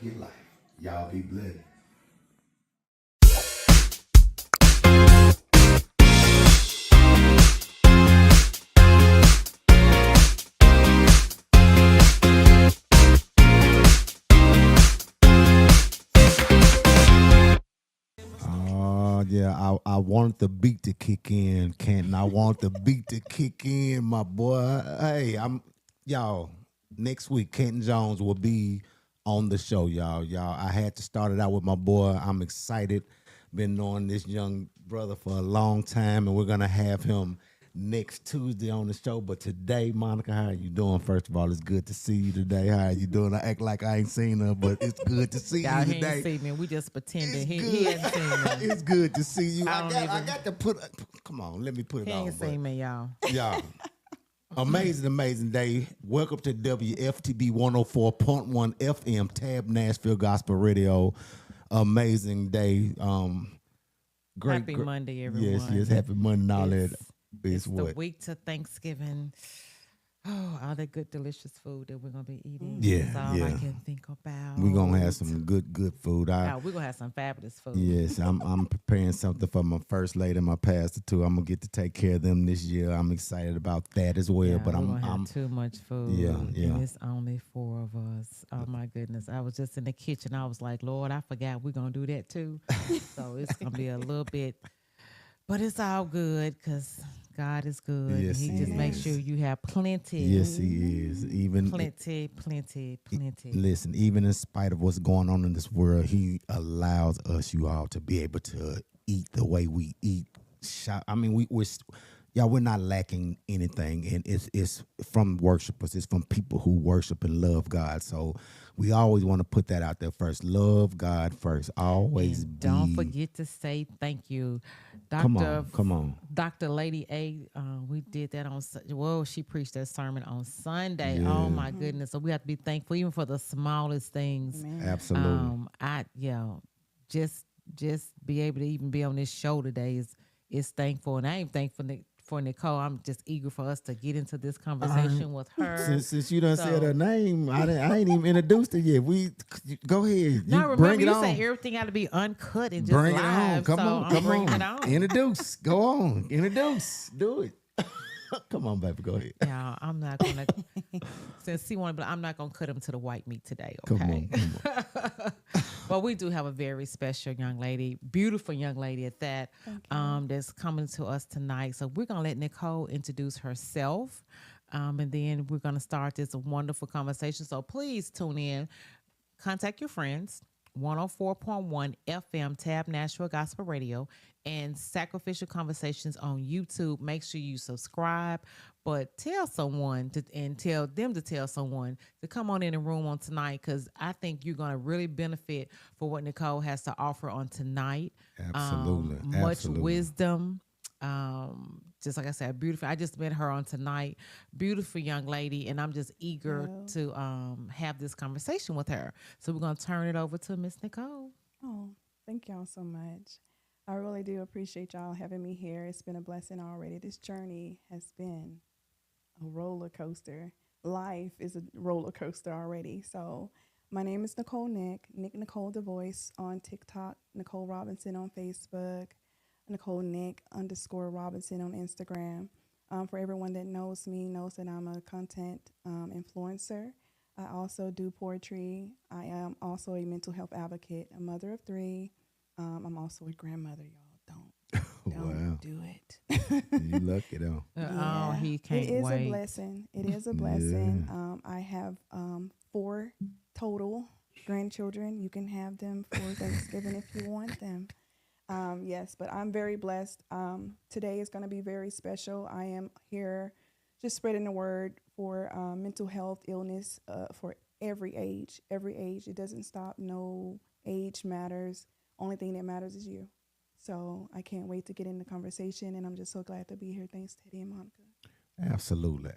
your life. Y'all be blessed. Yeah, I wanted the beat to kick in, Canton. I want the beat to kick in, my boy. Hey, y'all. Next week, Canton Jones will be on the show, y'all. I had to start it out with my boy. I'm excited. Been knowing this young brother for a long time, and we're gonna have him next Tuesday on the show. But today, Monica, how are you doing? First of all, it's good to see you today. How are you doing? I act like I ain't seen her, but it's good to see Y'all, you he today. ain't see me. We just pretending he hadn't seen me. It's good to see you. I got to put. Come on, let me put it He on. ain't seen me, y'all. Y'all, amazing day. Welcome to WFTB 104.1 FM, Tab Nashville Gospel Radio. Amazing day. Happy Monday, everyone. Yes, happy Monday and all that. It's the week to Thanksgiving. Oh, all that good, delicious food that we're going to be eating. Yeah, That's all yeah. I can think about. We're going to have some good food. We're going to have some fabulous food. Yes, I'm preparing something for my first lady and my pastor, too. I'm going to get to take care of them this year. I'm excited about that as well. Yeah, but I'm have too much food. Yeah. And it's only 4 of us. Oh, my goodness. I was just in the kitchen. I was like, Lord, I forgot we're going to do that, too. So it's going to be a little bit. But it's all good because God is good. Yes, he just makes sure you have plenty. Yes, he is. Even plenty. Listen, even in spite of what's going on in this world, he allows us, you all, to be able to eat the way we eat. I mean, we're not lacking anything, and it's from worshipers. It's from people who worship and love God. So we always want to put that out there first. Love God first. Always. And don't forget to say thank you. Come on. Dr. Lady A, we did that she preached that sermon on Sunday. Yeah. Oh, my goodness. So we have to be thankful even for the smallest things. Amen. Absolutely. Just be able to even be on this show today is thankful. And I ain't thankful for Nicole. I'm just eager for us to get into this conversation with her. Since you done said her name, I ain't even introduced her yet. Go ahead. Remember you said everything got to be uncut and just bring live. It on. Come on. It on. Introduce. Go on. Introduce. Do it. Come on, baby. Go ahead. Yeah, I'm not gonna. Since he wanted, but I'm not gonna cut him to the white meat today. Okay. Come on. But we do have a very special young lady, beautiful young lady at that, that's coming to us tonight. So we're gonna let Nicole introduce herself, and then we're gonna start this wonderful conversation. So please tune in, contact your friends. 104.1 FM Tab Nashville Gospel Radio and Sacrificial Conversations on YouTube. Make sure you subscribe, but tell someone and tell them to tell someone to come on in the room on tonight, because I think you're going to really benefit for what Nicole has to offer on tonight. Absolutely. Much wisdom. Just like I said, beautiful. I just met her on tonight. Beautiful young lady, and I'm just eager to have this conversation with her. So we're going to turn it over to Miss Nicole. Oh, thank y'all so much. I really do appreciate y'all having me here. It's been a blessing already. This journey has been a roller coaster. Life is a roller coaster already. So my name is Nicole Nicole the Voice on TikTok, Nicole Robinson on Facebook, Nicole Nick_Robinson on Instagram. For everyone that knows me, knows that I'm a content influencer. I also do poetry. I am also a mental health advocate, a mother of 3. I'm also a grandmother, y'all. Don't do it. You lucky though. Oh, he can't wait. It is a blessing. It is a blessing. I have 4 total grandchildren. You can have them for Thanksgiving if you want them. Yes, but I'm very blessed. Today is going to be very special. I am here just spreading the word for mental health, illness for every age. Every age. It doesn't stop. No age matters. Only thing that matters is you. So I can't wait to get in the conversation, and I'm just so glad to be here. Thanks, Teddy and Monica. Absolutely.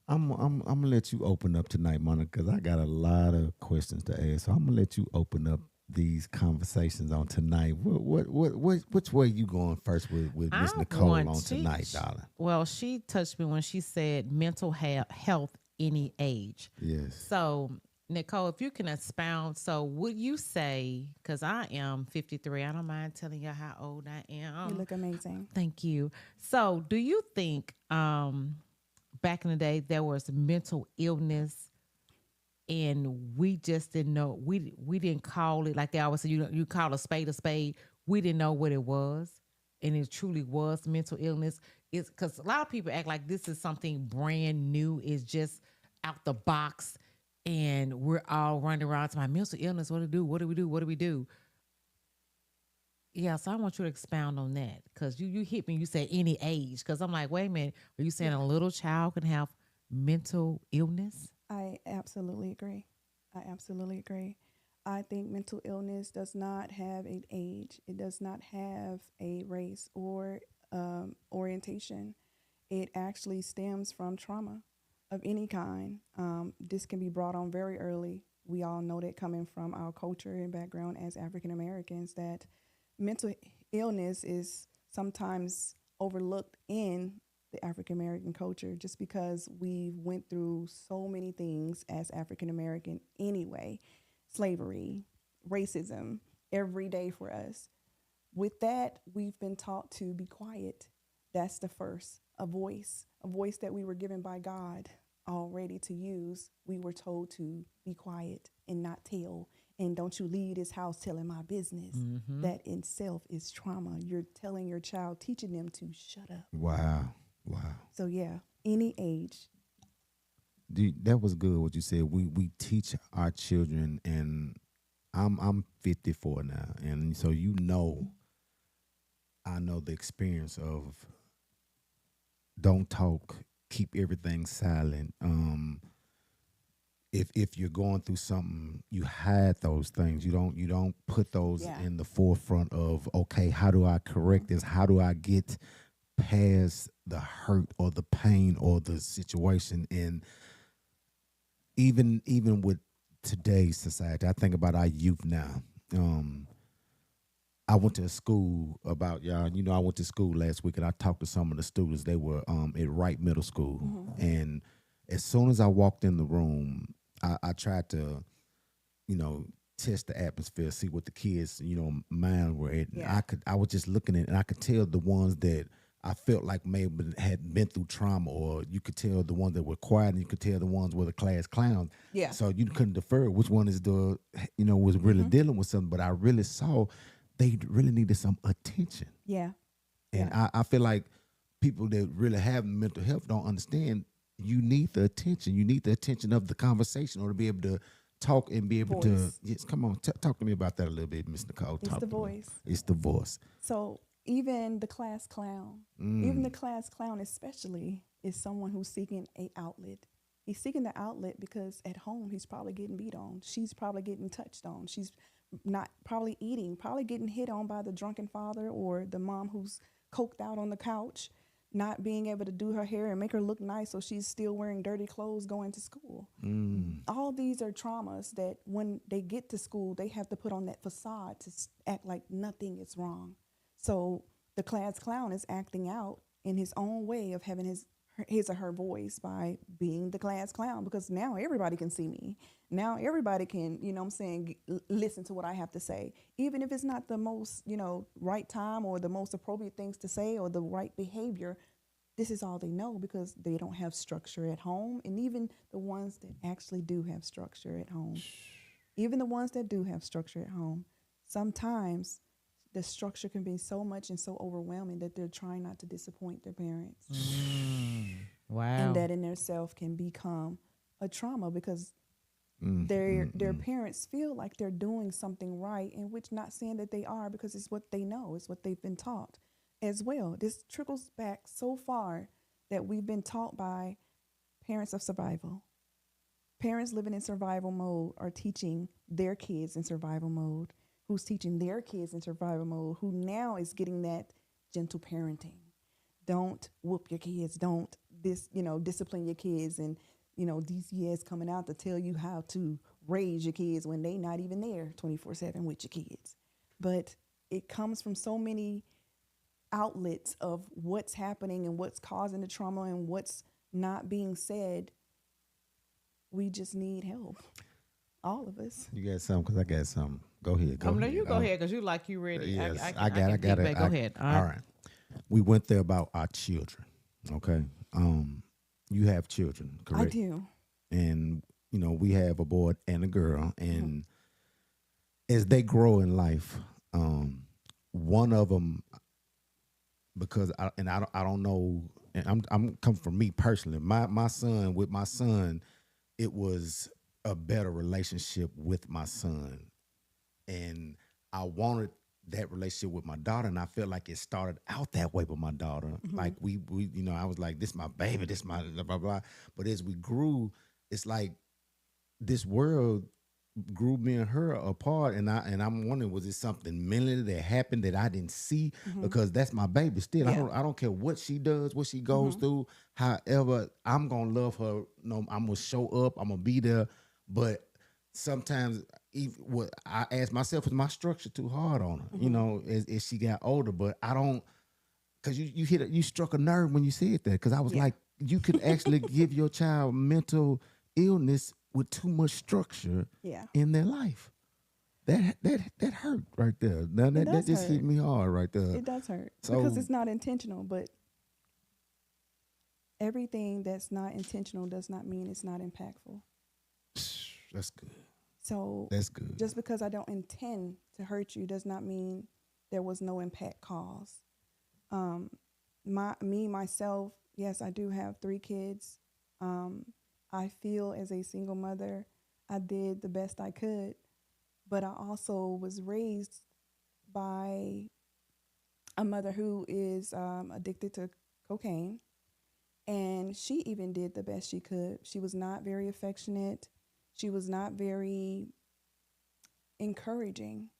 I'm gonna let you open up tonight, Monica, because I got a lot of questions to ask. So I'm gonna let you open up these conversations on tonight. Which way you going first with Miss Nicole on tonight, darling? Well, she touched me when she said mental health any age. Yes. So Nicole, if you can expound, so would you say, because I am 53, I don't mind telling you how old I You am. look amazing. Thank you. So, do you think back in the day there was mental illness and we just didn't know, we didn't call it like they always say, you call a spade a spade. We didn't know what it was, and it truly was mental illness. It's because a lot of people act like this is something brand new, is just out the box, and we're all running around to my mental illness. What do we do? What do we do? What do we do? Yeah, so I want you to expound on that because you hit me. You said any age, because I'm like, wait a minute, are you saying Yeah. a little child can have mental illness? I absolutely agree. I absolutely agree. I think mental illness does not have an age. It does not have a race or orientation. It actually stems from trauma of any kind. This can be brought on very early. We all know that coming from our culture and background as African Americans, that mental illness is sometimes overlooked in the African American culture just because we went through so many things as African American anyway. Slavery, racism, every day for us. With that, we've been taught to be quiet. That's the first. A voice that we were given by God already to use. We were told to be quiet and not tell. And don't you leave this house telling my business. That in self is trauma. You're telling your child, teaching them to shut up. Wow. Wow. So yeah, any age. That was good what you said. We teach our children, and I'm 54 now, and so I know the experience of don't talk, keep everything silent. If you're going through something, you hide those things. You don't put those Yeah. in the forefront of, okay, how do I correct this? How do I get past the hurt or the pain or the situation? And even with today's society, I think about our youth now. I went to a school about y'all. I went to school last week and I talked to some of the students. They were at Wright Middle School, and as soon as I walked in the room, I tried to, test the atmosphere, see what the kids, mind were at. And Yeah. I was just looking at it, and I could tell the ones that I felt like maybe had been through trauma, or you could tell the ones that were quiet, and you could tell the ones were the class clowns. Yeah. So you couldn't defer which one is was really dealing with something. But I really saw they really needed some attention. Yeah. And Yeah. I feel like people that really have mental health don't understand you need the attention. You need the attention of the conversation or to be able to talk and be able to, Voice. yes, come on, talk to me about that a little bit, Miss Nicole. It's Talk the to me. voice. It's the voice. So even the class clown, even the class clown especially, is someone who's seeking a outlet. He's seeking the outlet because at home he's probably getting beat on. She's probably getting touched on. She's not probably eating, probably getting hit on by the drunken father or the mom who's coked out on the couch, not being able to do her hair and make her look nice, so she's still wearing dirty clothes going to school. All these are traumas that when they get to school, they have to put on that facade to act like nothing is wrong. So the class clown is acting out in his own way of having his or her voice by being the class clown, because now everybody can see me. Now everybody can, listen to what I have to say. Even if it's not the most, right time or the most appropriate things to say or the right behavior, this is all they know because they don't have structure at home. And even the ones that actually do have structure at home, sometimes the structure can be so much and so overwhelming that they're trying not to disappoint their parents. Wow. And that in themselves can become a trauma because their parents feel like they're doing something right, in which not saying that they are, because it's what they know, it's what they've been taught as well. This trickles back so far that we've been taught by parents of survival. Parents living in survival mode are teaching their kids in survival mode, who's teaching their kids in survival mode, who now is getting that gentle parenting. Don't whoop your kids. Don't discipline your kids. And, DCS coming out to tell you how to raise your kids when they not even there 24/7 with your kids. But it comes from so many outlets of what's happening and what's causing the trauma and what's not being said. We just need help. all of us. You got something? Because I got something. Go ahead. Go No, ahead. you go ahead because you like you ready. Yes, I got it. Go ahead. All right. We went there about our children. Okay. You have children, correct? I do. And we have a boy and a girl, and as they grow in life, one of them, because I don't know, and I'm coming from me personally. My son, it was a better relationship with my son, and I wanted that relationship with my daughter, and I felt like it started out that way with my daughter. Like we I was like, this my baby, this my blah blah blah. But as we grew, it's like this world grew me and her apart, and I'm wondering, was it something mentally that happened that I didn't see? Because that's my baby still. Yeah. I don't care what she does, what she goes through. However, I'm gonna love her. I'm gonna show up. I'm gonna be there. But sometimes, what I ask myself, is my structure too hard on her? As she got older. But I don't, because you struck a nerve when you said that. Because I was like, you could actually give your child mental illness with too much structure in their life. That hurt right there. Now that just hit me hard right there. It does hurt because it's not intentional, but everything that's not intentional does not mean it's not impactful. That's good. So that's good. Just because I don't intend to hurt you does not mean there was no impact caused. Myself, yes, I do have 3 kids. I feel as a single mother, I did the best I could, but I also was raised by a mother who is addicted to cocaine, and she even did the best she could. She was not very affectionate. She was not very encouraging.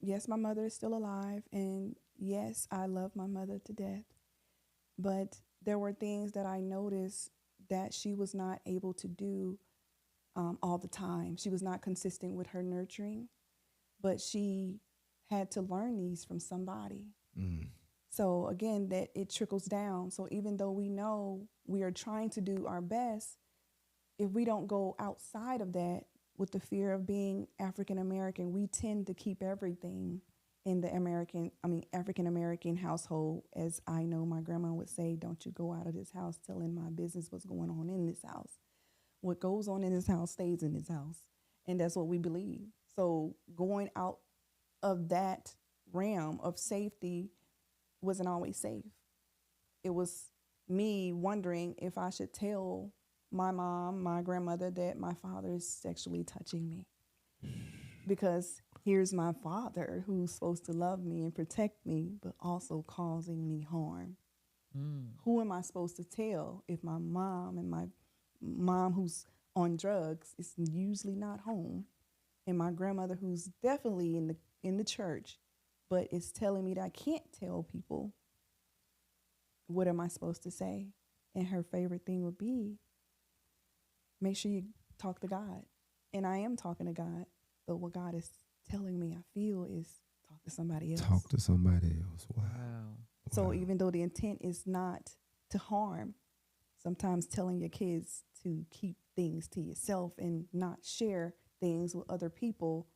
Yes, my mother is still alive, and yes, I love my mother to death, but there were things that I noticed that she was not able to do all the time. She was not consistent with her nurturing, but she had to learn these from somebody. So again, that it trickles down. So even though we know we are trying to do our best, if we don't go outside of that with the fear of being African American, we tend to keep everything in the African American household. As I know my grandma would say, don't you go out of this house telling my business what's going on in this house. What goes on in this house stays in this house. And that's what we believe. So going out of that realm of safety wasn't always safe. It was me wondering if I should tell my mom, my grandmother, that my father is sexually touching me. Because here's my father who's supposed to love me and protect me, but also causing me harm. Who am I supposed to tell if my mom and my mom who's on drugs is usually not home, and my grandmother who's definitely in the church, but is telling me that I can't tell people? What am I supposed to say? And her favorite thing would be, make sure you talk to God. And I am talking to God, but what God is telling me I feel is talk to somebody else. Talk to somebody else. Wow. So even though the intent is not to harm, sometimes telling your kids to keep things to yourself and not share things with other people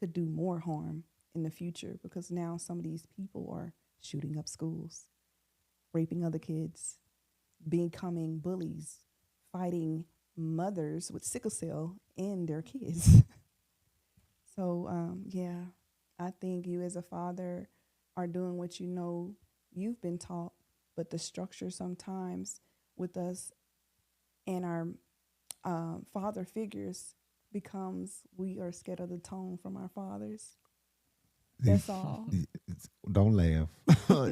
could do more harm in the future, because now some of these people are shooting up schools, raping other kids, becoming bullies, fighting mothers with sickle cell and their kids. So, I think you as a father are doing what you know you've been taught, but the structure sometimes with us and our father figures becomes we are scared of the tone from our fathers. That's all. Don't laugh.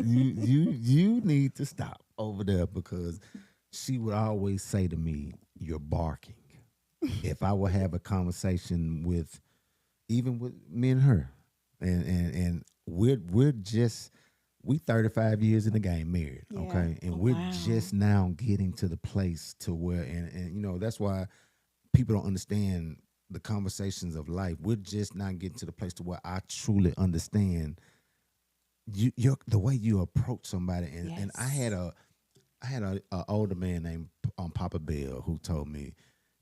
you need to stop over there, because she would always say to me, "You're barking." If I would have a conversation with me and her, and we're just 35 years in the game married, okay, and we're just now getting to the place to where, and that's why people don't understand the conversations of life. We're just not getting to the place to where I truly understand you're the way you approach somebody. And I had a older man named Papa Bell who told me,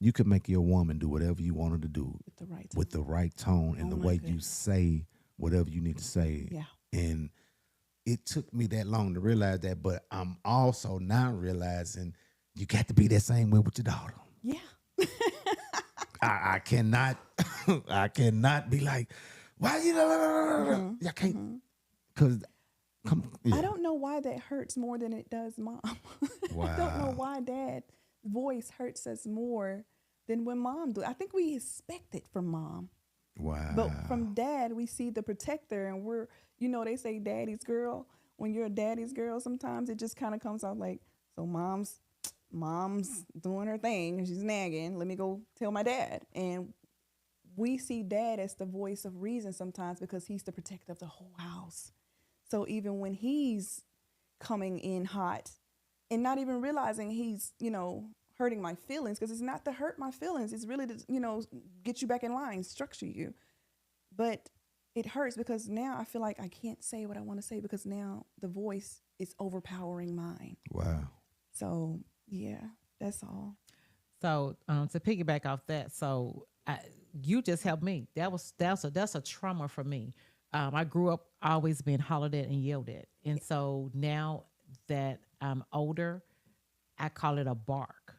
you can make your woman do whatever you want her to do With the right with the right tone and Oh, the my way you goodness. say whatever you need to say. Yeah. And it took me that long to realize that, but I'm also now realizing you got to be that same way with your daughter. Yeah. I cannot I cannot be like, why you know I can't because come yeah. I don't know why that hurts more than it does mom. I don't know Wow. why dad's voice hurts us more than when mom do. I think we expect it from mom. Wow. But from dad, we see the protector, and we're, they say daddy's girl. When you're a daddy's girl, sometimes it just kind of comes out like, so mom's doing her thing, and she's nagging. Let me go tell my dad. And we see dad as the voice of reason sometimes because he's the protector of the whole house. So even when he's coming in hot and not even realizing he's, hurting my feelings, because it's not to hurt my feelings. It's really to, get you back in line, structure you. But it hurts because now I feel like I can't say what I want to say because now the voice is overpowering mine. Wow. So, yeah, that's all. So to piggyback off that, so you just helped me. That's a trauma for me. I grew up always being hollered at and yelled at, and so now that I'm older, I call it a bark.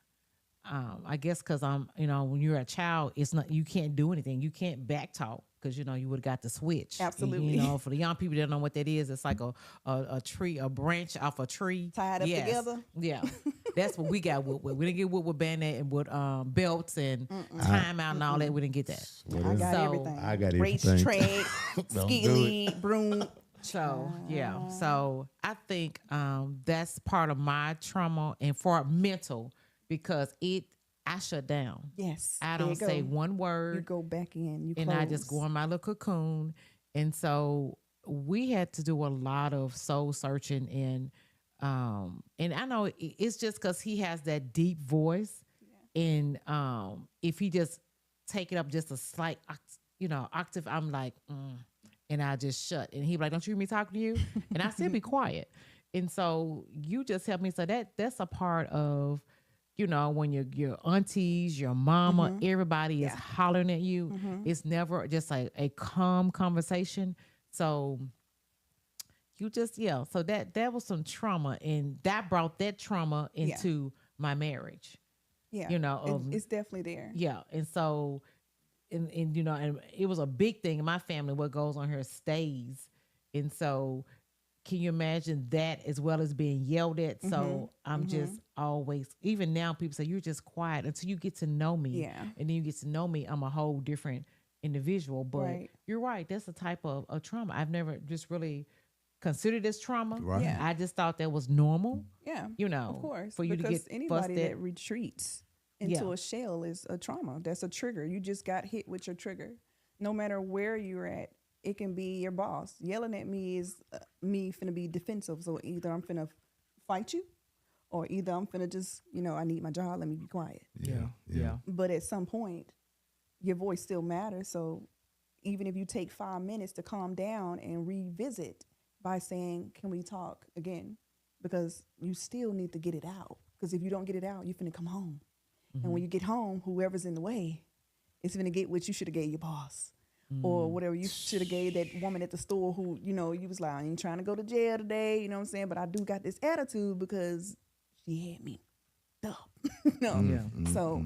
I guess because when you're a child, it's not, you can't do anything. You can't back talk because you would have got the switch. Absolutely. For the young people that don't know what that is, it's like a tree, a branch off a tree Tied up together. Yeah, that's what we got. We didn't get with bandit and with belts and time out and all that. We didn't get that. I got So, everything. I got everything. Racetrack, Don't ski do it. lead, broom. So yeah, so I think that's part of my trauma and for mental because I shut down. Yes. I there don't you say go. one word. You go back in. You and close. I just go in my little cocoon. And so we had to do a lot of soul searching and I know it's just because he has that deep voice, and if he just take it up just a slight octave, I'm like, and I just shut, and he be like, don't you hear me talking to you? And I still be quiet. And so you just helped me. So that's a part of when your aunties, your mama, everybody is hollering at you. It's never just like a calm conversation. So you just so that was some trauma, and that brought that trauma into my marriage. Yeah. Of it's definitely there. yeah. And so and and it was a big thing in my family. What goes on here stays. And so can you imagine that as well as being yelled at? So I'm just always, even now people say, you're just quiet until you get to know me. Yeah. And then you get to know me, I'm a whole different individual. But Right. you're right. That's a type of trauma. I've never just really considered as trauma. Right. Yeah. I just thought that was normal. Yeah. Of course. for you to because get anybody busted. that retreats into Yeah. a shell is a trauma. That's a trigger. You just got hit with your trigger. No matter where you're at, it can be your boss. Yelling at me is me finna be defensive. So either I'm finna fight you or either I'm finna just, I need my job. Let me be quiet. Yeah. But at some point, your voice still matters. So even if you take 5 minutes to calm down and revisit by saying, can we talk again? Because you still need to get it out. Because if you don't get it out, you're finna come home. And when you get home, whoever's in the way is finna get what you should have gave your boss. Or whatever you should have gave that woman at the store who, you was like, I ain't trying to go to jail today, you know what I'm saying? But I do got this attitude because she had me up. So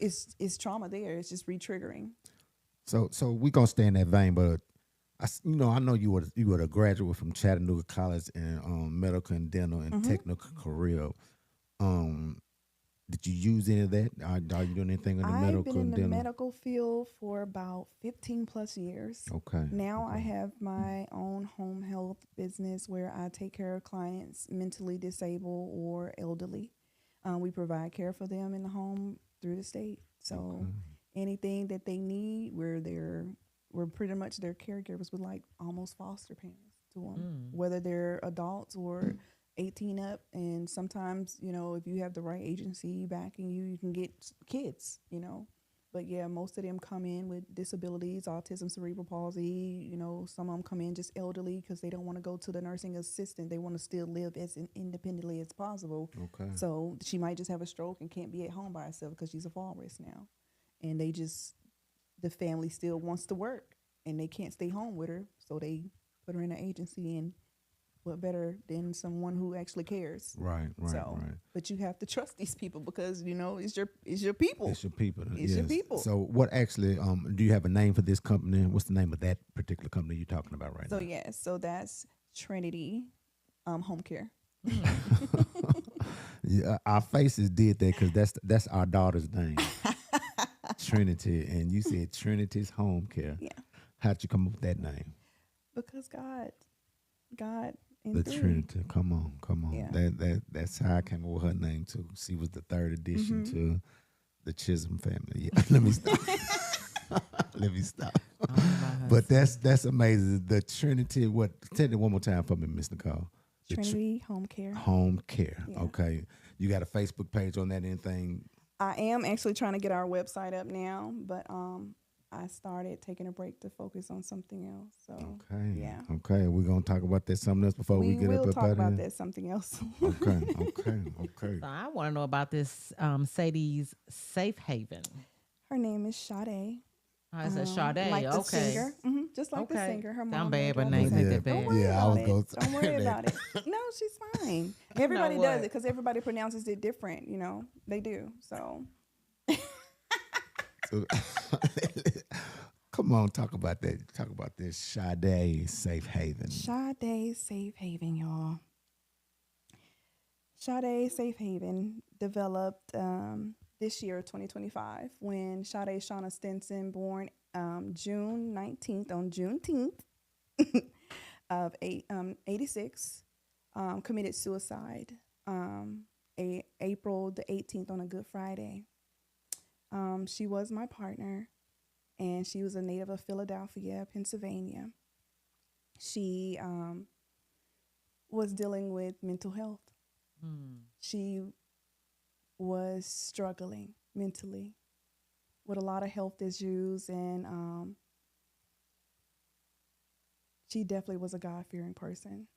it's trauma there. It's just re-triggering. So we gonna stay in that vein, but I know you were a graduate from Chattanooga College in medical and dental and technical career. Did you use any of that? Are you doing anything in the I've medical been in and the dental? medical field for about 15 plus years. Okay. Now I have my own home health business where I take care of clients mentally disabled or elderly. We provide care for them in the home through the state. So anything that they need, we're pretty much their caregivers with like almost foster parents to them, whether they're adults or 18 up. And sometimes, if you have the right agency backing you, you can get kids, But yeah, most of them come in with disabilities, autism, cerebral palsy. You know, some of them come in just elderly because they don't want to go to the nursing assistant. They want to still live as independently as possible. Okay. So she might just have a stroke and can't be at home by herself because she's a fall risk now. And the family still wants to work and they can't stay home with her. So they put her in an agency, and what better than someone who actually cares? Right. So, Right. but you have to trust these people because you know it's your people. It's your people. It's your people. So what actually do you have a name for this company? What's the name of that particular company you're talking about right So now? yeah, so that's Trinity Home Care. Yeah, our faces did that because that's our daughter's name, Trinity, and you said Trinity's Home Care. Yeah, How'd you come up with that name? because God, The and through. Trinity. Come on. Yeah. That's how I came up with her name too. She was the third addition Mm-hmm. to the Chisholm family. Yeah, let me stop. Let me stop. But that's amazing. The Trinity. What? Tell it one more time for me, Miss Nicole. The Trinity Home Care. Home Care. Yeah. Okay. You got a Facebook page on that? Anything? I am actually trying to get our website up now, but I started taking a break to focus on something else. So Okay. yeah. Okay. We're gonna talk about that something else before we get will up talk out about of here. that something else. Okay. So I want to know about this Sadie's Safe Haven. Her name is Sade. Oh, it's a Sade. Like the okay. singer. Just like the Okay. singer. Her I'm mom. bad, but named names her. ain't that Don't bad. worry Yeah, I about was it. gonna Don't worry say about it. No, she's fine. Everybody know does what? it because everybody pronounces it different. You know, they do. So So, come on, talk about that. Talk about this Sade Safe Haven. Sade Safe Haven, y'all. Sade Safe Haven developed this year, 2025, when Sade Shauna Stinson, born June 19th, on Juneteenth of 86, committed suicide April the 18th on a Good Friday. She was my partner, and she was a native of Philadelphia, Pennsylvania. She was dealing with mental health. She was struggling mentally with a lot of health issues, and she definitely was a God-fearing person.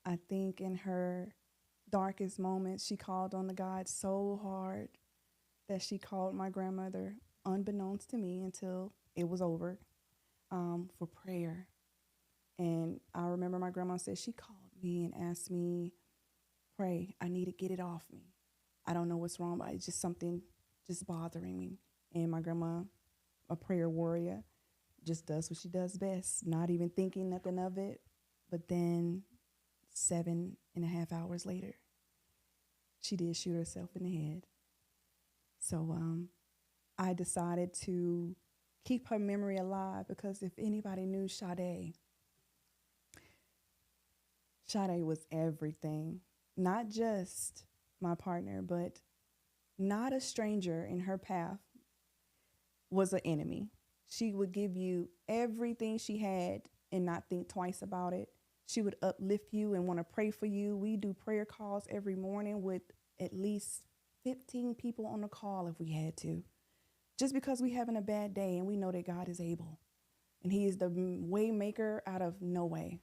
I think in her darkest moments, she called on the God so hard that she called my grandmother, unbeknownst to me until it was over, for prayer. And I remember my grandma said she called me and asked me, pray, I need to get it off me. I don't know what's wrong, but it's just something just bothering me. And my grandma, a prayer warrior, just does what she does best, not even thinking nothing of it. But then 7.5 hours later, she did shoot herself in the head. So I decided to keep her memory alive, because if anybody knew Sade was everything. Not just my partner, but not a stranger in her path was an enemy. She would give you everything she had and not think twice about it. She would uplift you and want to pray for you. We do prayer calls every morning with at least 15 people on the call if we had to. Just because we're having a bad day and we know that God is able. And he is the way maker out of no way.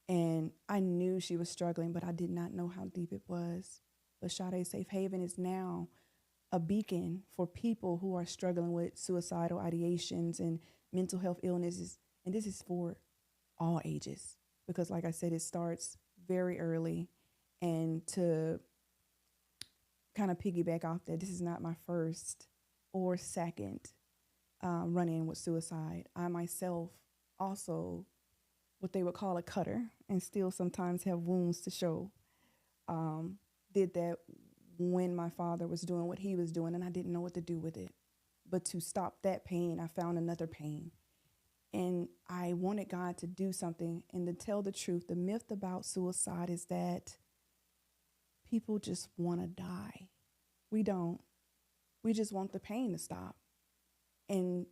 And I knew she was struggling, but I did not know how deep it was. But Sade Safe Haven is now a beacon for people who are struggling with suicidal ideations and mental health illnesses. And this is for all ages, because like I said, it starts very early. And to kind of piggyback off that, this is not my first or second run-in with suicide. I myself also, what they would call a cutter, and still sometimes have wounds to show, did that when my father was doing what he was doing, and I didn't know what to do with it. But to stop that pain, I found another pain. And I wanted God to do something. And to tell the truth, the myth about suicide is that people just want to die. We don't. We just want the pain to stop. And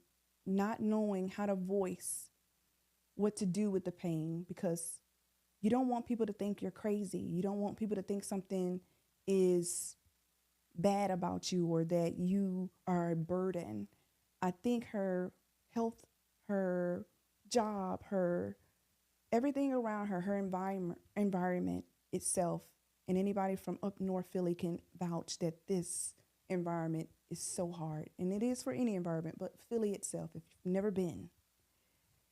not knowing how to voice what to do with the pain, because you don't want people to think you're crazy. You don't want people to think something is bad about you or that you are a burden. I think her health, her job, her everything around her, her environment itself, and anybody from up north Philly can vouch that this environment is so hard. And it is for any environment, but Philly itself, if you've never been,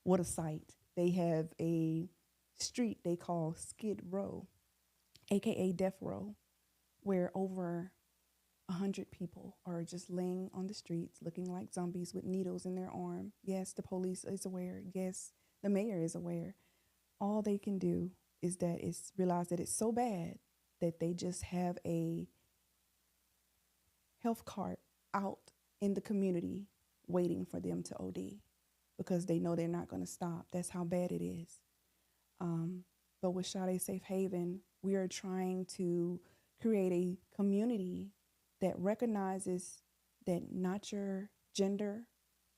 what a sight. They have a street they call Skid Row, aka Death Row, where over 100 people are just laying on the streets looking like zombies with needles in their arm. Yes, the police is aware. Yes, the mayor is aware. All they can do is realize that it's so bad that they just have a health cart out in the community waiting for them to OD because they know they're not going to stop. That's how bad it is. But with Sade Safe Haven, we are trying to create a community that recognizes that not your gender,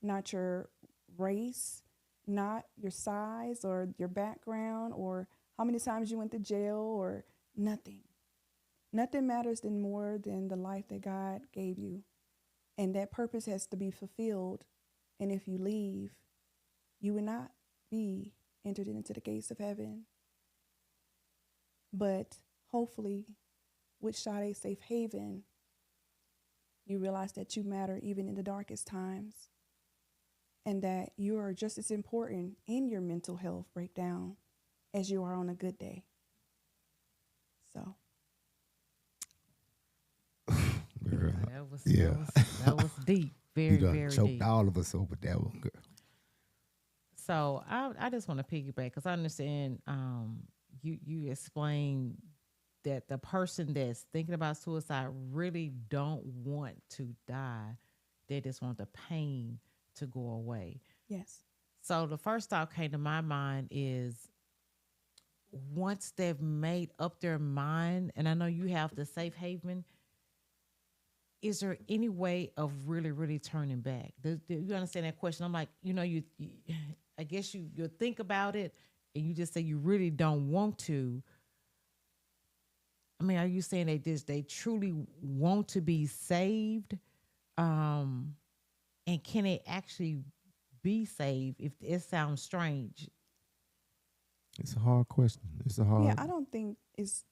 not your race, not your size or your background or how many times you went to jail or nothing. Nothing matters more than the life that God gave you. And that purpose has to be fulfilled. And if you leave, you will not be entered into the gates of heaven. But hopefully, with Sade Safe Haven, you realize that you matter even in the darkest times and that you are just as important in your mental health breakdown as you are on a good day. So. Girl, That was deep. Very, you done very choked deep. all of us over that one, girl. So I just want to piggyback because I understand you explain that the person that's thinking about suicide really don't want to die. They just want the pain to go away. Yes. So the first thought came to my mind is once they've made up their mind, and I know you have the safe haven, is there any way of really, really turning back? Do you understand that question? I'm like, you I guess you think about it and you just say you really don't want to. I mean, are you saying they truly want to be saved? And can it actually be saved? If it sounds strange. It's a hard question. It's a hard. Yeah, I don't think it's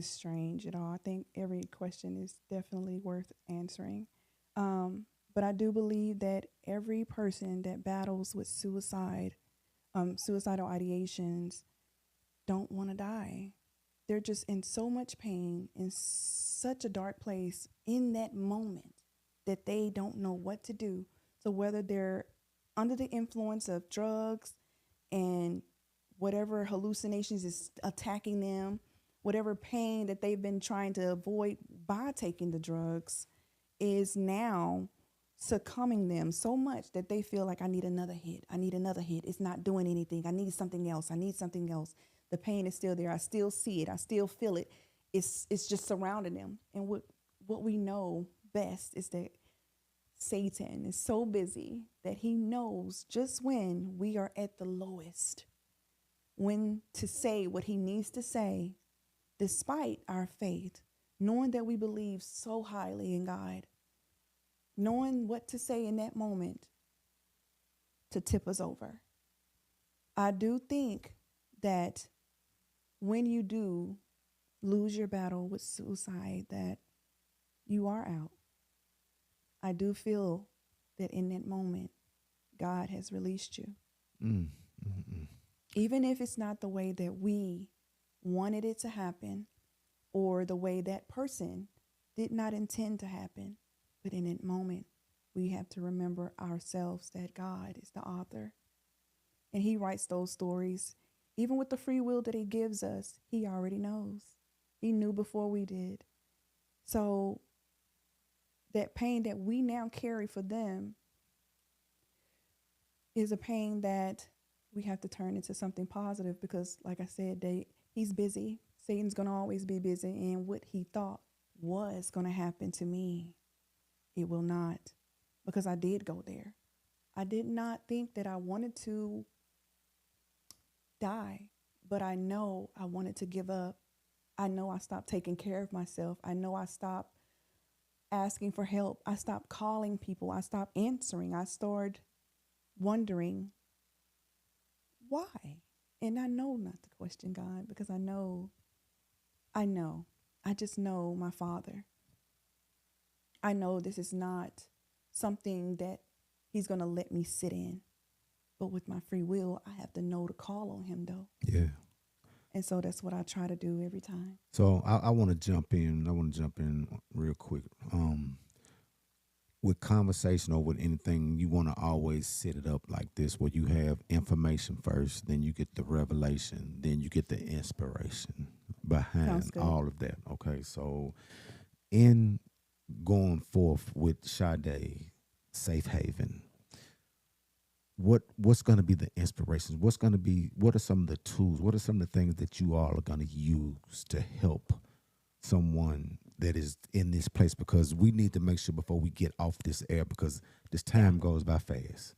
strange at all. I think every question is definitely worth answering. But I do believe that every person that battles with suicidal ideations, don't want to die. They're just in so much pain, in such a dark place in that moment that they don't know what to do. So whether they're under the influence of drugs and whatever hallucinations is attacking them, whatever pain that they've been trying to avoid by taking the drugs is now succumbing them so much that they feel like I need another hit. I need another hit. It's not doing anything. I need something else. I need something else. The pain is still there. I still see it. I still feel it. It's just surrounding them. And what we know best is that Satan is so busy that he knows just when we are at the lowest, when to say what he needs to say, despite our faith, knowing that we believe so highly in God, knowing what to say in that moment to tip us over. I do think that when you do lose your battle with suicide, that you are out. I do feel that in that moment, God has released you. Even if it's not the way that we wanted it to happen or the way that person did not intend to happen. But in that moment, we have to remember ourselves that God is the author. And he writes those stories. Even with the free will that he gives us, he already knows. He knew before we did. So that pain that we now carry for them is a pain that we have to turn into something positive because, like I said, he's busy. Satan's going to always be busy. And what he thought was going to happen to me, it will not, because I did go there. I did not think that I wanted to die, but I know I wanted to give up. I know I stopped taking care of myself. I know I stopped asking for help. I stopped calling people. I stopped answering. I started wondering why. And I know not to question God because I know. I just know my Father. I know this is not something that He's going to let me sit in. But with my free will, I have to know to call on Him, though. Yeah. And so that's what I try to do every time. So I want to jump in. I want to jump in real quick. With conversation or with anything, you want to always set it up like this, where you have information first, then you get the revelation, then you get the inspiration behind all of that. Okay, so in going forth with Sade Safe Haven, what's going to be the inspirations? What are some of the tools? What are some of the things that you all are going to use to help someone that is in this place? Because we need to make sure before we get off this air, because this time goes by fast.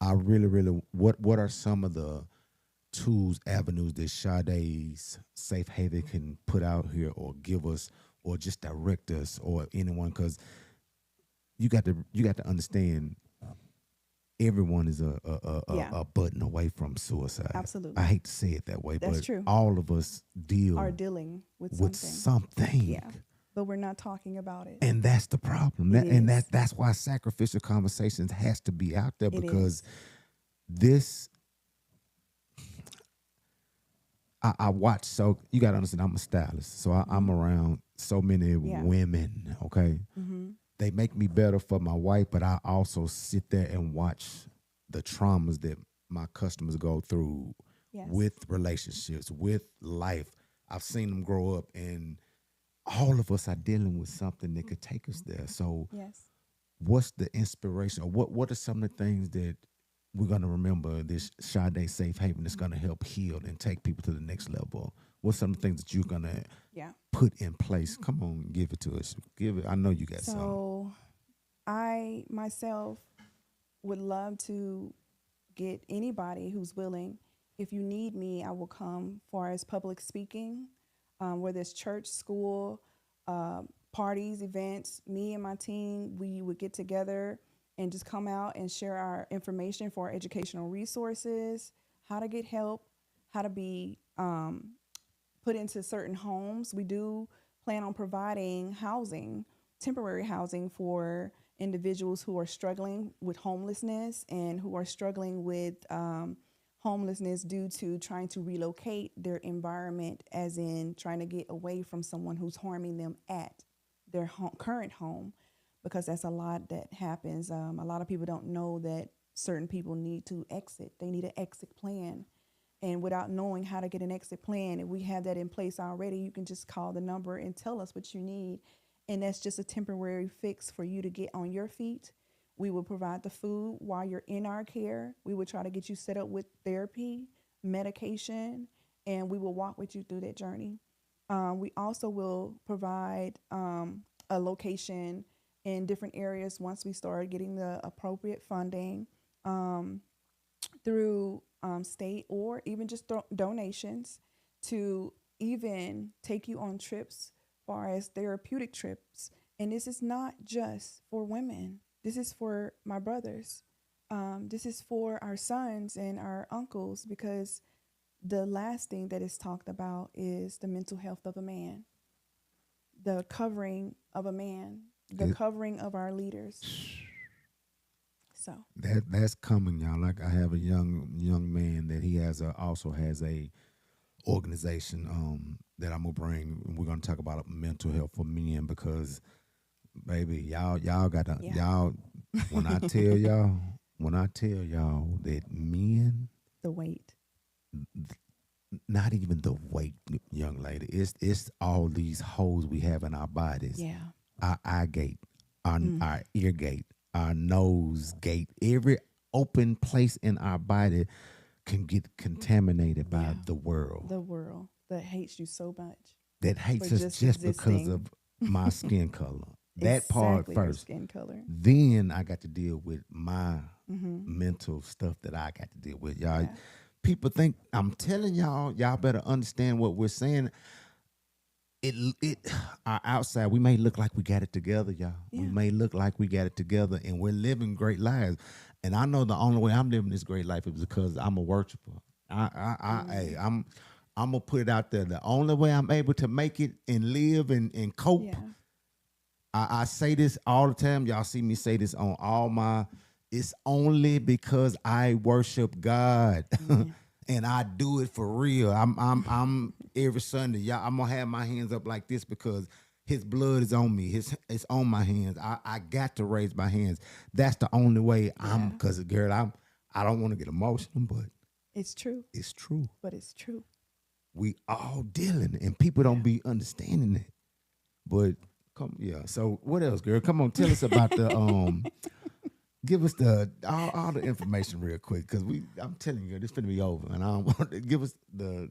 I really, what are some of the tools, avenues that Sade's Safe Haven can put out here or give us or just direct us or anyone? Because you got to understand, everyone is a button away from suicide. Absolutely. I hate to say it that way, That's but true. all of us are dealing with something. Yeah, but we're not talking about it. And that's the problem. That's why Sacrificial Conversations has to be out there, because this, I watch, so you got to understand, I'm a stylist. So I'm around so many women, okay? Mm-hmm. They make me better for my wife, but I also sit there and watch the traumas that my customers go through with relationships, with life. I've seen them grow up, and all of us are dealing with something that could take us there. So what's the inspiration, or what are some of the things that we're going to remember this Sade Safe Haven that's going to help heal and take people to the next level? What's some of the things that you're going to put in place? Come on, give it to us. Give it. I know you got some. So I myself would love to get anybody who's willing. If you need me, I will come for as public speaking, whether it's church, school, parties, events. Me and my team, we would get together and just come out and share our information for our educational resources, how to get help, how to be put into certain homes. We do plan on providing housing, temporary housing for individuals who are struggling with homelessness and who are struggling with homelessness due to trying to relocate their environment, as in trying to get away from someone who's harming them at their current home, because that's a lot that happens. A lot of people don't know that certain people need to exit. They need an exit plan. And without knowing how to get an exit plan, if we have that in place already, you can just call the number and tell us what you need. And that's just a temporary fix for you to get on your feet. We will provide the food while you're in our care. We will try to get you set up with therapy, medication, and we will walk with you through that journey. We also will provide a location in different areas once we start getting the appropriate funding through state or even just donations, to even take you on trips far as therapeutic trips. And this is not just for women. This is for my brothers. This is for our sons and our uncles, because the last thing that is talked about is the mental health of a man, the covering of a man, the covering of our leaders. So that's coming, y'all. Like, I have a young man that he also has a organization that I'm gonna bring. We're gonna talk about mental health for men, because baby, y'all gotta y'all. When I tell y'all that men, the weight, not even the weight, young lady. It's all these holes we have in our bodies. Yeah, our eye gate, our ear gate, our nose gate. Every open place in our body can get contaminated by the world. The world that hates you so much. That hates us just because of my skin color. That part first. Skin color. Then I got to deal with my mental stuff that I got to deal with. Y'all, people think, I'm telling y'all better understand what we're saying. it our outside, we may look like we got it together, y'all. We Yeah. may look like we got it together and we're living great lives. And I know the only way I'm living this great life is because I'm a worshiper. Hey, I'm gonna put it out there. The only way I'm able to make it and live and cope, Yeah. I say this all the time. Y'all see me say this on all my. It's only because I worship God, and I do it for real. I'm every Sunday. Y'all, I'm gonna have my hands up like this because His blood is on me. It's on my hands. I got to raise my hands. That's the only way I'm. Because girl, I don't want to get emotional, but It's true. it's true. But it's true. We all dealing, and people don't be understanding it. But So what else, girl? Come on, tell us about the give us the all the information real quick, because I'm telling you, this finna be over, and I don't want to give us the.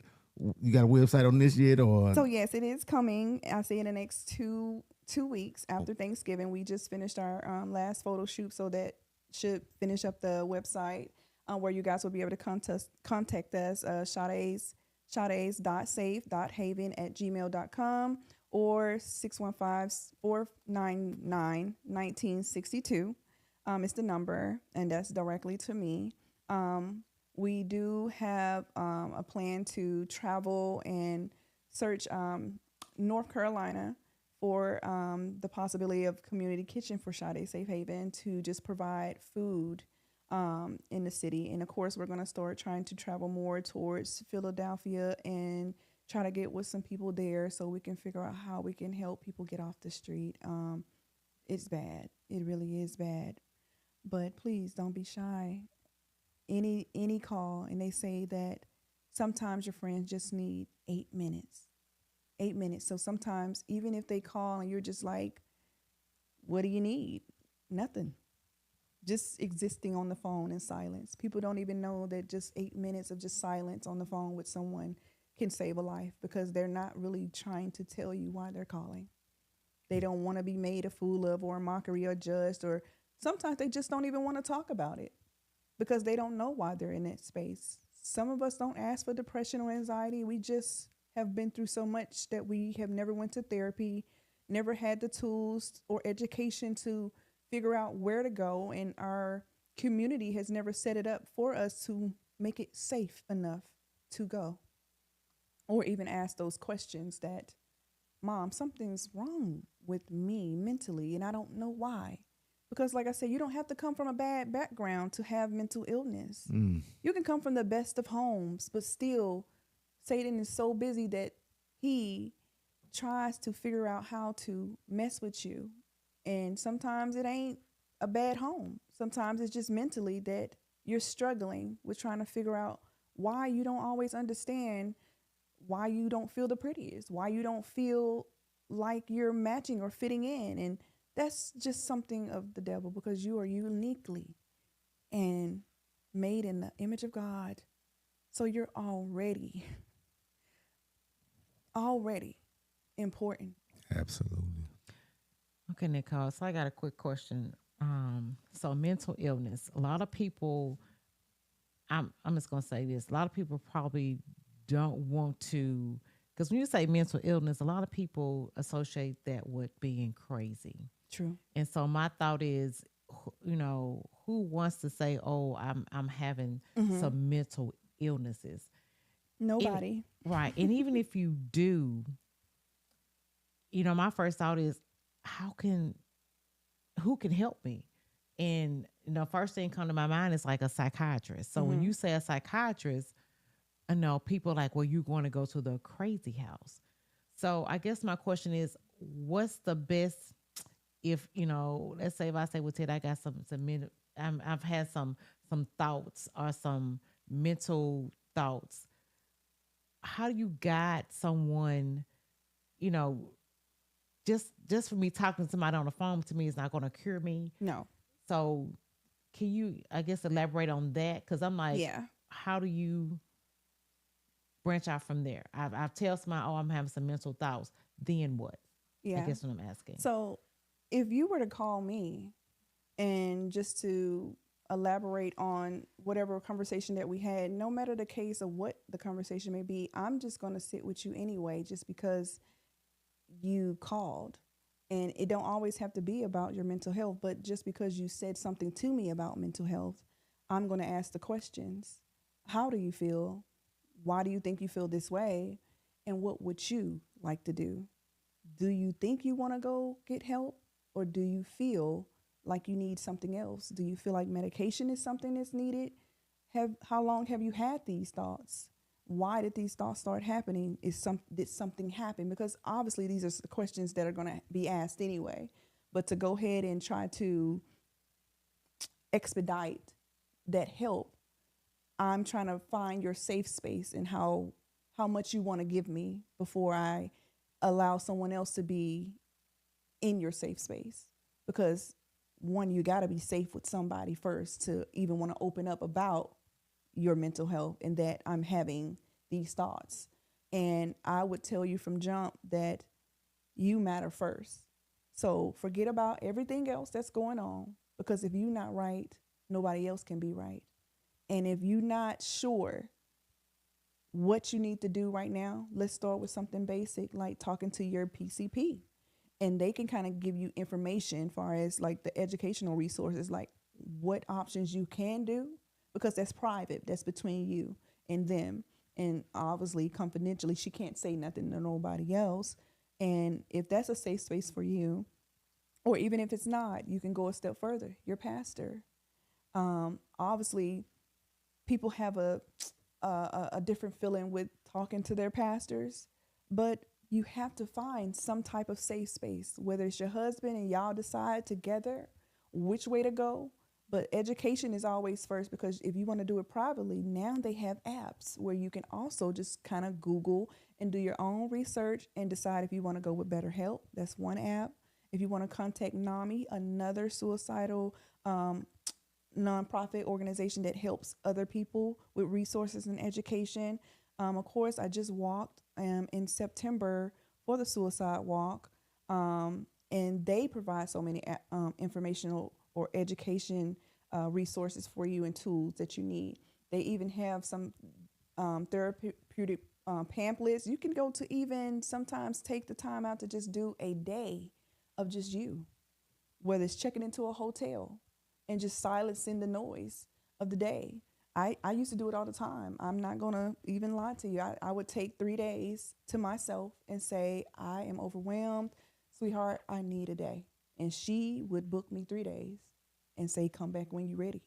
You got a website on this yet, or? So yes, it is coming. I'll say in the next two weeks after Thanksgiving. We just finished our last photo shoot, so that should finish up the website where you guys will be able to contact us. Sades.safe.haven@gmail.com or 615-499-1962. It's the number, and that's directly to me. We do have a plan to travel and search North Carolina for the possibility of community kitchen for Sade Safe Haven to just provide food in the city. And of course, we're going to start trying to travel more towards Philadelphia and try to get with some people there so we can figure out how we can help people get off the street. It's bad. It really is bad. But please don't be shy. Any call, and they say that sometimes your friends just need 8 minutes. 8 minutes. So sometimes even if they call and you're just like, what do you need? Nothing. Just existing on the phone in silence. People don't even know that just 8 minutes of just silence on the phone with someone can save a life, because they're not really trying to tell you why they're calling. They don't want to be made a fool of or a mockery or judged, or sometimes they just don't even want to talk about it because they don't know why they're in that space. Some of us don't ask for depression or anxiety. We just have been through so much that we have never went to therapy, never had the tools or education to figure out where to go, and our community has never set it up for us to make it safe enough to go or even ask those questions that, Mom, something's wrong with me mentally and I don't know why. Because like I said, you don't have to come from a bad background to have mental illness. You can come from the best of homes, but still Satan is so busy that he tries to figure out how to mess with you. And sometimes it ain't a bad home. Sometimes it's just mentally that you're struggling with trying to figure out why you don't always understand why you don't feel the prettiest, why you don't feel like you're matching or fitting in. And that's just something of the devil, because you are uniquely and made in the image of God. So you're already important. Absolutely. Okay, Nicole. So I got a quick question. So mental illness. A lot of people. I'm just gonna say this. A lot of people probably don't want to, because when you say mental illness, a lot of people associate that with being crazy. True. And so my thought is, who wants to say, "Oh, I'm having some mental illnesses"? Nobody. Right. And even if you do, my first thought is, who can help me? And first thing come to my mind is like a psychiatrist. So when you say a psychiatrist, I know people are like, well, you're going to go to the crazy house. So I guess my question is, what's the best, if, let's say if I say, well, Ted, I got I've had some thoughts or some mental thoughts. How do you guide someone, just for me talking to somebody on the phone, to me, is not going to cure me. No. So can you, I guess, elaborate on that? Because I'm like, how do you branch out from there? I've tell somebody, oh, I'm having some mental thoughts. Then what? Yeah. I guess what I'm asking. So if you were to call me and just to elaborate on whatever conversation that we had, no matter the case of what the conversation may be, I'm just going to sit with you anyway, just because you called. And it don't always have to be about your mental health, but just because you said something to me about mental health, I'm going to ask the questions. How do you feel? Why do you think you feel this way? And what would you like to do? Do you think you want to go get help, or do you feel like you need something else? Do you feel like medication is something that's needed? How long have you had these thoughts? Why did these thoughts start happening? Did something happen? Because obviously these are the questions that are going to be asked anyway. But to go ahead and try to expedite that help, I'm trying to find your safe space and how much you want to give me before I allow someone else to be in your safe space. Because one, you got to be safe with somebody first to even want to open up about your mental health and that I'm having these thoughts. And I would tell you from jump that you matter first. So forget about everything else that's going on, because if you're not right, nobody else can be right. And if you're not sure what you need to do right now, let's start with something basic like talking to your PCP. And they can kind of give you information as far as like the educational resources, like what options you can do, because that's private. That's between you and them. And obviously, confidentially, she can't say nothing to nobody else. And if that's a safe space for you, or even if it's not, you can go a step further. Your pastor. Obviously, people have a different feeling with talking to their pastors, but you have to find some type of safe space, whether it's your husband and y'all decide together which way to go. But education is always first, because if you want to do it privately, now they have apps where you can also just kind of Google and do your own research and decide if you want to go with BetterHelp. That's one app. If you want to contact NAMI, another suicidal nonprofit organization that helps other people with resources and education. Of course, I just walked in September for the suicide walk, and they provide so many informational or education resources for you and tools that you need. They even have some therapeutic pamphlets. You can go to even sometimes take the time out to just do a day of just you, whether it's checking into a hotel and just silencing the noise of the day. I used to do it all the time. I'm not going to even lie to you. I would take 3 days to myself and say, I am overwhelmed. Sweetheart, I need a day. And she would book me 3 days and say, come back when you're ready.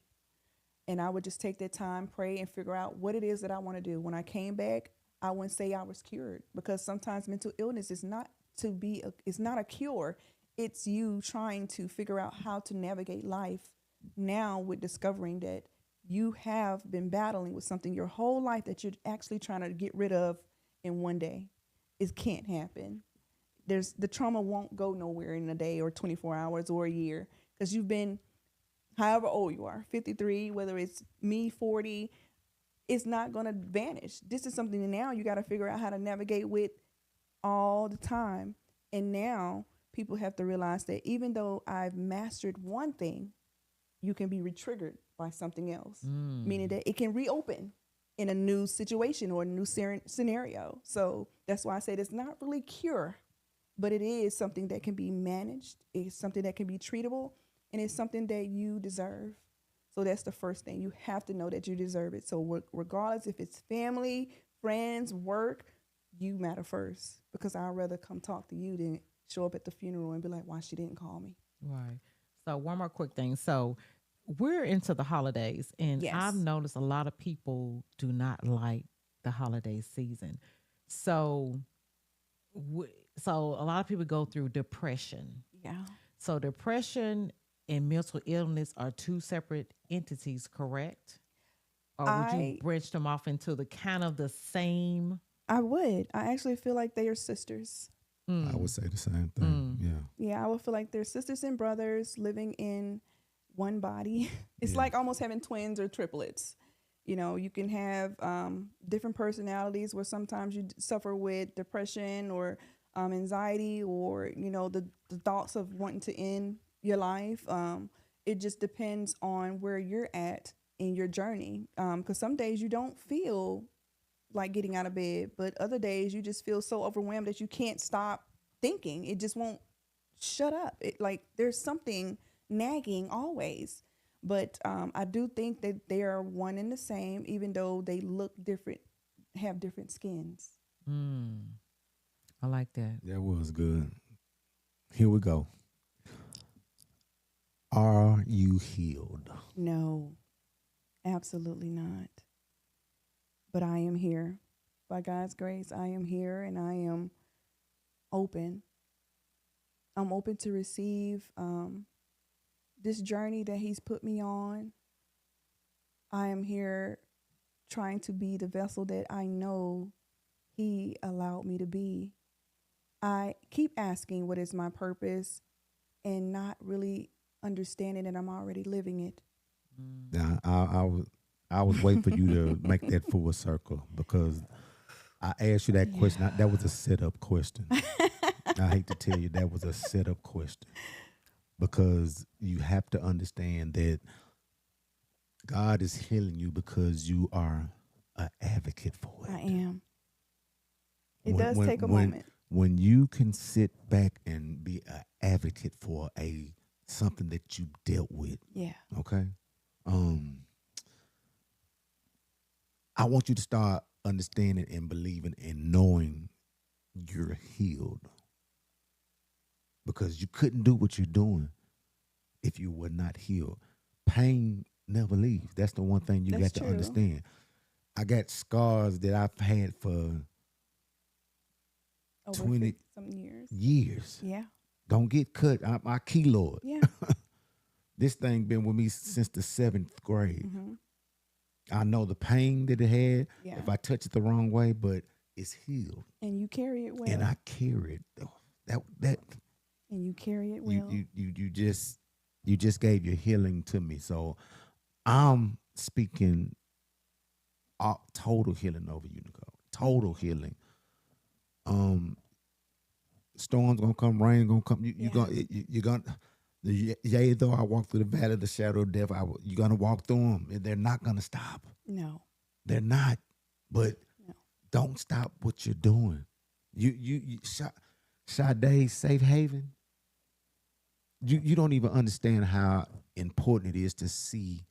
And I would just take that time, pray, and figure out what it is that I want to do. When I came back, I wouldn't say I was cured, because sometimes mental illness is not it's not a cure. It's you trying to figure out how to navigate life now, with discovering that you have been battling with something your whole life that you're actually trying to get rid of in one day. It can't happen. The trauma won't go nowhere in a day or 24 hours or a year, because you've been, however old you are, 53, whether it's me, 40, it's not going to vanish. This is something that now you got to figure out how to navigate with all the time. And now people have to realize that even though I've mastered one thing, you can be re-triggered by something else, meaning that it can reopen in a new situation or a new scenario. So that's why I said it's not really cure, but it is something that can be managed. It's something that can be treatable, and it's something that you deserve. So that's the first thing. You have to know that you deserve it. So regardless if it's family, friends, work, you matter first, because I'd rather come talk to you than show up at the funeral and be like, why she didn't call me. Right. So one more quick thing. So we're into the holidays, and Yes. I've noticed a lot of people do not like the holiday season. So, so a lot of people go through depression. Yeah. So depression and mental illness are two separate entities, correct? Or would you branch them off into the kind of the same? I would. I actually feel like they are sisters. I would say the same thing. Yeah. Yeah, I would feel like they're sisters and brothers living in one body. It's like almost having twins or triplets. You know, you can have different personalities where sometimes you suffer with depression or anxiety, or, you know, the thoughts of wanting to end your life. It just depends on where you're at in your journey. Because some days you don't feel like getting out of bed, but other days you just feel so overwhelmed that you can't stop thinking. It just won't shut up. It like there's something nagging always. But I do think that they are one and the same, even though they look different, have different skins. I like that. That was good. Here we go. Are you healed? No, absolutely not. But I am here. By God's grace, I am here and I am open. I'm open to receive this journey that He's put me on. I am here trying to be the vessel that I know He allowed me to be. I keep asking what is my purpose and not really understanding that I'm already living it. Now, I was waiting for you to make that full circle because I asked you that question. That was a setup question. I hate to tell you that was a setup question because you have to understand that God is healing you because you are an advocate for it. I am. It does take a moment. When you can sit back and be an advocate for something that you dealt with. Yeah. Okay. I want you to start understanding and believing and knowing you're healed. Because you couldn't do what you're doing if you were not healed. Pain never leaves. That's the one thing you got to understand. I got scars that I've had for over 20 something years. Yeah. Don't get cut. I'm my keloid. Yeah. This thing been with me since the 7th grade. Mm-hmm. I know the pain that it had Yeah. if I touch it the wrong way, but it's healed. And you carry it well. And I carry it. That and you carry it well. You just gave your healing to me. So I'm speaking total healing over you, Nicole. Total healing. Storms gonna come, rain gonna come. You're gonna. Yea, though I walk through the valley of the shadow of death, you're gonna walk through them, and they're not gonna stop. No, they're not. But don't stop what you're doing. You Sade, safe haven. You don't even understand how important it is to see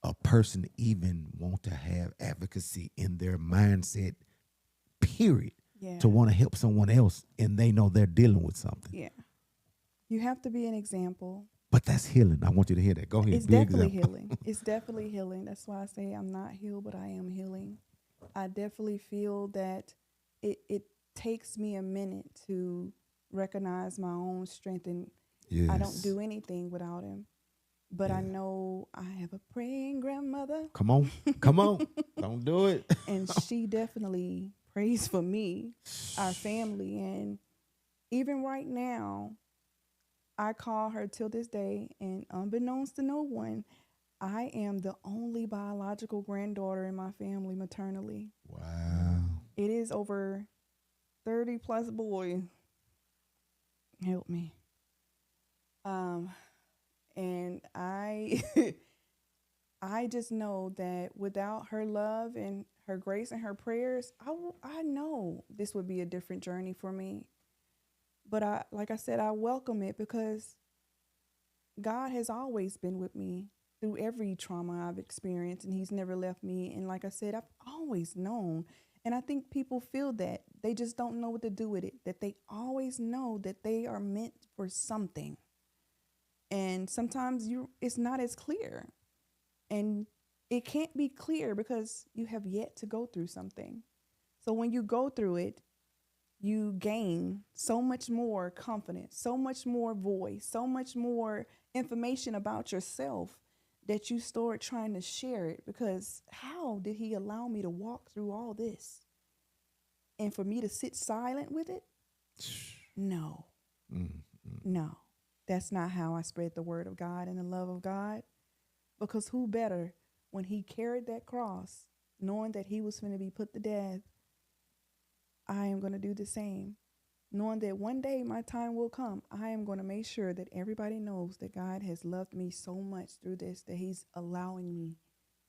a person even want to have advocacy in their mindset, period. Yeah. To want to help someone else and they know they're dealing with something. Yeah. You have to be an example. But that's healing. I want you to hear that. Go ahead. It's definitely healing. It's definitely healing. That's why I say I'm not healed, but I am healing. I definitely feel that it takes me a minute to recognize my own strength, and I don't do anything without Him. But I know I have a praying grandmother. Come on. Come on. Don't do it. And she definitely prays for me, our family. And even right now, I call her till this day, and unbeknownst to no one, I am the only biological granddaughter in my family maternally. Wow. It is over 30 plus boys. Help me. And I I just know that without her love and her grace and her prayers, I know this would be a different journey for me. But like I said, I welcome it because God has always been with me through every trauma I've experienced, and He's never left me. And like I said, I've always known. And I think people feel that. They just don't know what to do with it, that they always know that they are meant for something. And sometimes it's not as clear. And it can't be clear because you have yet to go through something. So when you go through it, you gain so much more confidence, so much more voice, so much more information about yourself that you start trying to share it. Because how did He allow me to walk through all this? And for me to sit silent with it? No. No. That's not how I spread the word of God and the love of God. Because who better when He carried that cross, knowing that He was going to be put to death, I am going to do the same. Knowing that one day my time will come, I am going to make sure that everybody knows that God has loved me so much through this, that He's allowing me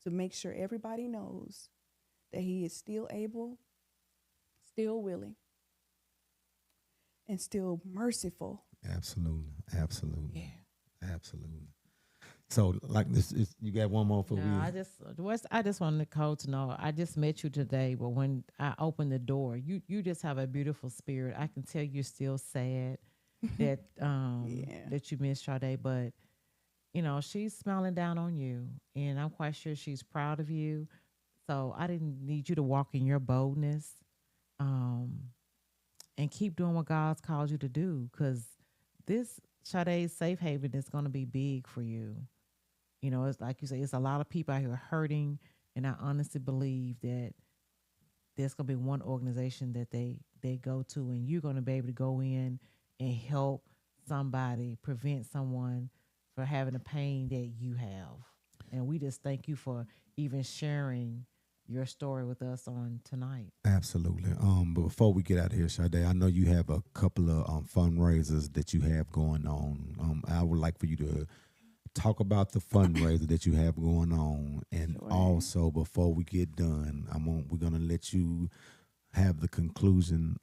to make sure everybody knows that He is still able, still willing. and still merciful. Absolutely. Absolutely. Yeah. Absolutely. So, like this, is, you got one more for No, me? I just want Nicole to know I just met you today, but when I opened the door, you just have a beautiful spirit. I can tell you're still sad that Yeah. that you missed Sade, but she's smiling down on you, and I'm quite sure she's proud of you. So I didn't need you to walk in your boldness, um, and keep doing what God's called you to do, because this Sade's safe haven is going to be big for you. It's like you say, it's a lot of people out here hurting, and I honestly believe that there's gonna be one organization that they go to, and you're gonna be able to go in and help somebody, prevent someone from having the pain that you have. And we just thank you for even sharing your story with us on tonight. Absolutely. But before we get out of here, Sade, I know you have a couple of fundraisers that you have going on. I would like for you to talk about the fundraiser that you have going on, and Sure. also before we get done, we're gonna let you have the conclusion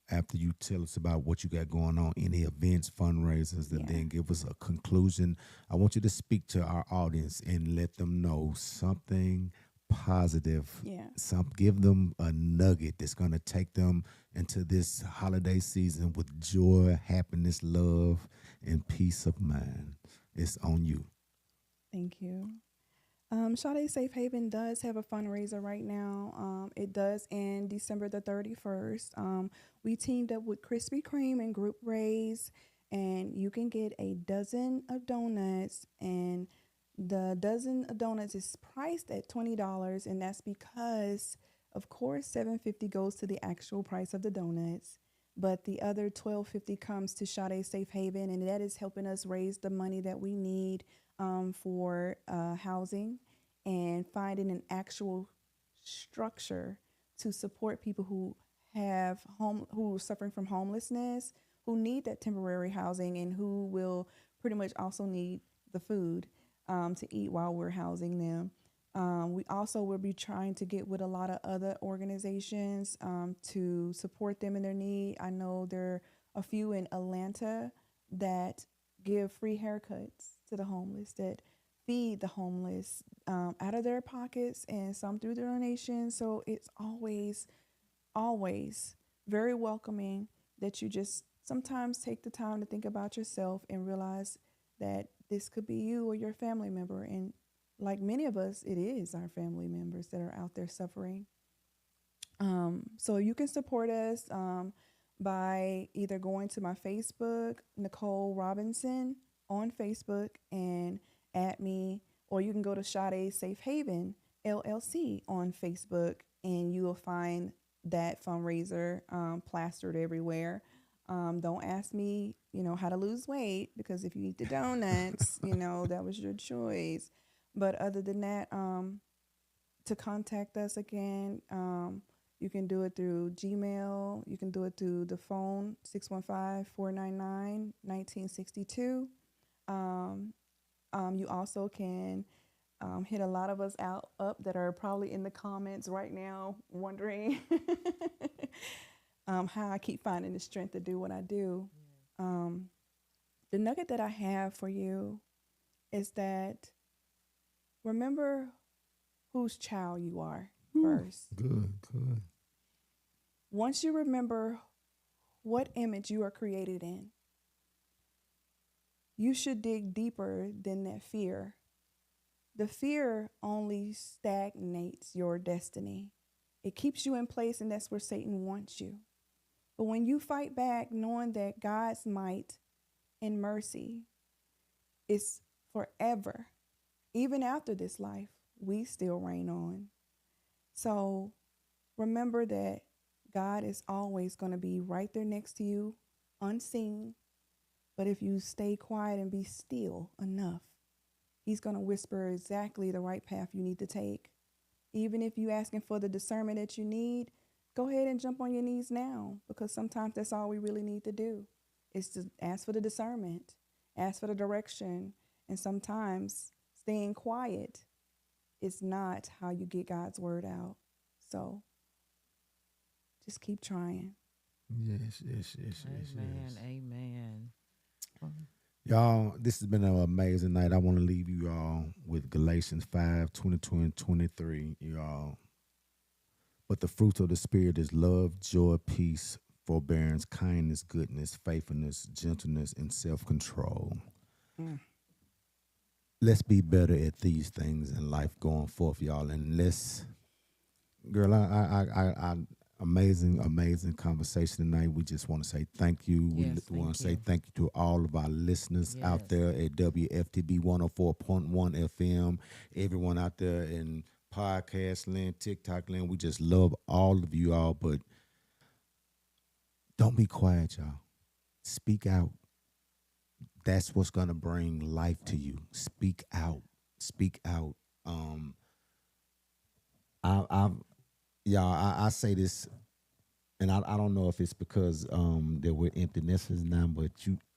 after you tell us about what you got going on, any events, fundraisers, and Yeah. then give us a conclusion. I want you to speak to our audience and let them know something positive. Yeah. Give them a nugget that's going to take them into this holiday season with joy, happiness, love, and peace of mind. It's on you. Thank you. Sade Safe Haven does have a fundraiser right now. It does end December the 31st. We teamed up with Krispy Kreme and Group Raise, and you can get a dozen of donuts. And the dozen of donuts is priced at $20, and that's because, of course, $7.50 goes to the actual price of the donuts. But the other $12.50 comes to Sade Safe Haven, and that is helping us raise the money that we need for housing and finding an actual structure to support people who are suffering from homelessness, who need that temporary housing, and who will pretty much also need the food to eat while we're housing them. We also will be trying to get with a lot of other organizations to support them in their need. I know there are a few in Atlanta that give free haircuts to the homeless, that feed the homeless out of their pockets, and some through their donations. So it's always very welcoming that you just sometimes take the time to think about yourself and realize that this could be you or your family member. And like many of us, it is our family members that are out there suffering. So you can support us by either going to my Facebook, Nicole Robinson on Facebook, and add me, or you can go to Sade Safe Haven LLC on Facebook, and you will find that fundraiser plastered everywhere. Don't ask me, how to lose weight, because if you eat the donuts, that was your choice. But other than that, to contact us again, you can do it through Gmail. You can do it through the phone, 615-499-1962. You also can hit a lot of us up that are probably in the comments right now wondering how I keep finding the strength to do what I do. The nugget that I have for you is that remember whose child you are first. Good, good. Once you remember what image you are created in, you should dig deeper than that fear. The fear only stagnates your destiny. It keeps you in place, and that's where Satan wants you. But when you fight back, knowing that God's might and mercy is forever, even after this life, we still reign on. So remember that God is always going to be right there next to you, unseen. But if you stay quiet and be still enough, He's going to whisper exactly the right path you need to take. Even if you're asking for the discernment that you need, go ahead and jump on your knees now, because sometimes that's all we really need to do is to ask for the discernment, ask for the direction. And sometimes staying quiet is not how you get God's word out. So just keep trying. Yes. Amen. Amen. Y'all, this has been an amazing night. I want to leave you all with Galatians 5:22 and 23, y'all. But the fruits of the Spirit is love, joy, peace, forbearance, kindness, goodness, faithfulness, gentleness, and self-control. Let's be better at these things in life going forth, y'all. And let's, girl, I amazing conversation tonight. We just want to say thank you. Yes, We want thank to say you. thank you to all of our listeners out Yes. there at WFTB 104.1 FM. Everyone out there in podcast land, TikTok land. We just love all of you all, but don't be quiet, y'all. Speak out. That's what's gonna bring life to you. Speak out. Speak out. I y'all, I say this, and I don't know if it's because that we're empty nesters now, but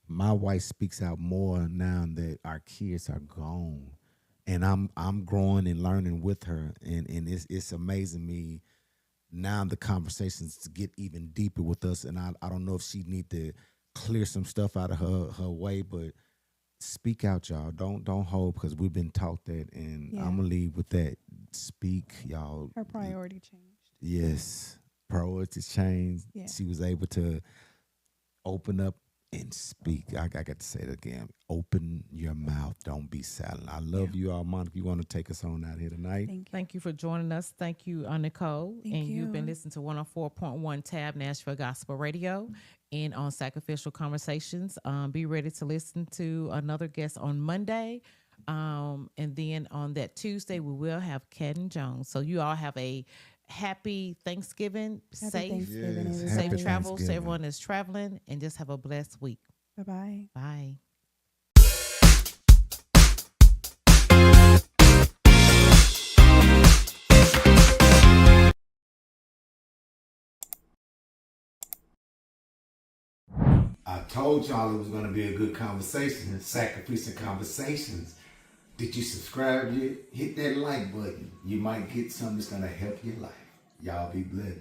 my wife speaks out more now that our kids are gone, and I'm growing and learning with her, and it's amazing me now the conversations to get even deeper with us, and I don't know if she need to clear some stuff out of her way, but speak out, y'all. Don't hold, because we've been taught that, and Yeah. I'm gonna leave with that. Speak, y'all. Her priority changed. Yes, priorities changed. Yeah. She was able to open up and speak. I got to say it again. Open your mouth. Don't be silent. I love you all, Monica. You want to take us on out here tonight? Thank you. Thank you for joining us. Thank you, Nicole. Thank and you've been you. listening to 104.1 Tab Nashville Gospel Radio and on Sacrificial Conversations. Be ready to listen to another guest on Monday. And then on that Tuesday, we will have Ken Jones. So you all have a happy Thanksgiving, Happy safe, Thanksgiving, Yes, everybody. happy safe travels to Thanksgiving. everyone that's traveling, and just have a blessed week. Bye-bye. Bye. I told y'all it was going to be a good conversation. Sacrificial Conversations. Did you subscribe yet? Hit that like button. You might get something that's going to help your life. Y'all be blessed.